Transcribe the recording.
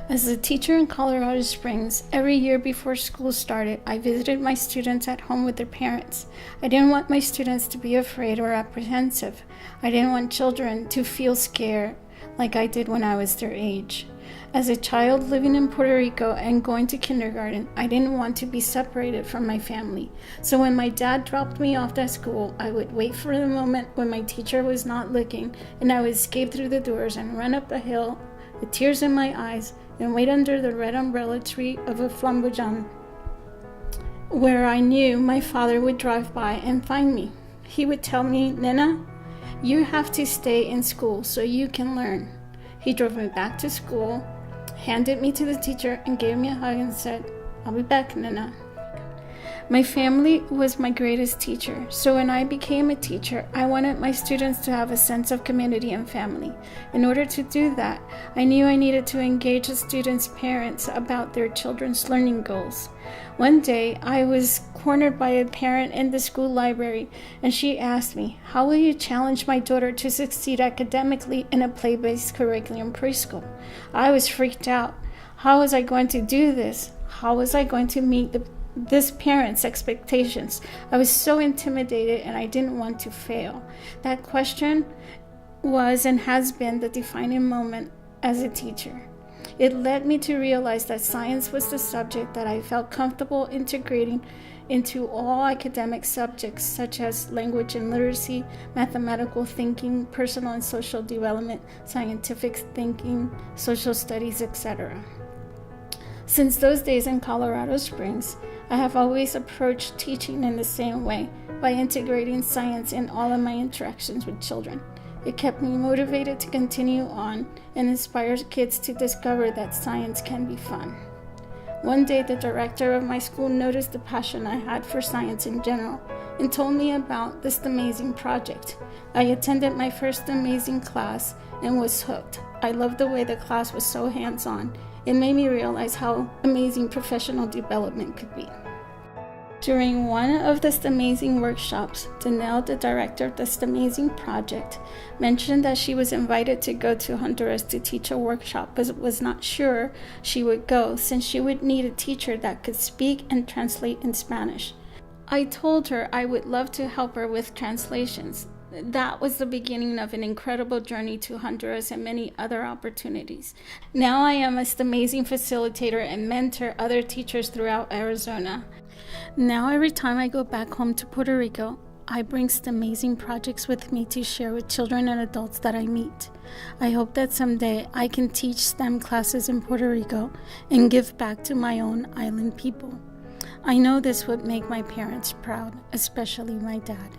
As a teacher in Colorado Springs, every year before school started, I visited my students at home with their parents. I didn't want my students to be afraid or apprehensive. I didn't want children to feel scared like I did when I was their age. As a child living in Puerto Rico and going to kindergarten, I didn't want to be separated from my family. So when my dad dropped me off at school, I would wait for the moment when my teacher was not looking, and I would escape through the doors and run up a hill with tears in my eyes and wait under the red umbrella tree of a flamboyant, where I knew my father would drive by and find me. He would tell me, "Nena, you have to stay in school so you can learn." He drove me back to school, handed me to the teacher, and gave me a hug and said, "I'll be back, Nena." My family was my greatest teacher, so when I became a teacher, I wanted my students to have a sense of community and family. In order to do that, I knew I needed to engage the students' parents about their children's learning goals. One day, I was cornered by a parent in the school library, and she asked me, "How will you challenge my daughter to succeed academically in a play-based curriculum preschool?" I was freaked out. How was I going to do this? How was I going to meet this parent's expectations? I was so intimidated and I didn't want to fail. That question was and has been the defining moment as a teacher. It led me to realize that science was the subject that I felt comfortable integrating into all academic subjects such as language and literacy, mathematical thinking, personal and social development, scientific thinking, social studies, etc. Since those days in Colorado Springs, I have always approached teaching in the same way, by integrating science in all of my interactions with children. It kept me motivated to continue on and inspires kids to discover that science can be fun. One day, the director of my school noticed the passion I had for science in general and told me about the STEMAZing project. I attended my first STEMAZing class and was hooked. I loved the way the class was so hands-on. It made me realize how amazing professional development could be. During one of the STEMAZing workshops, Danelle, the director of the STEMAZing project, mentioned that she was invited to go to Honduras to teach a workshop, but was not sure she would go since she would need a teacher that could speak and translate in Spanish. I told her I would love to help her with translations. That was the beginning of an incredible journey to Honduras and many other opportunities. Now I am a STEMAZing facilitator and mentor other teachers throughout Arizona. Now every time I go back home to Puerto Rico, I bring STEMAZing projects with me to share with children and adults that I meet. I hope that someday I can teach STEM classes in Puerto Rico and give back to my own island people. I know this would make my parents proud, especially my dad.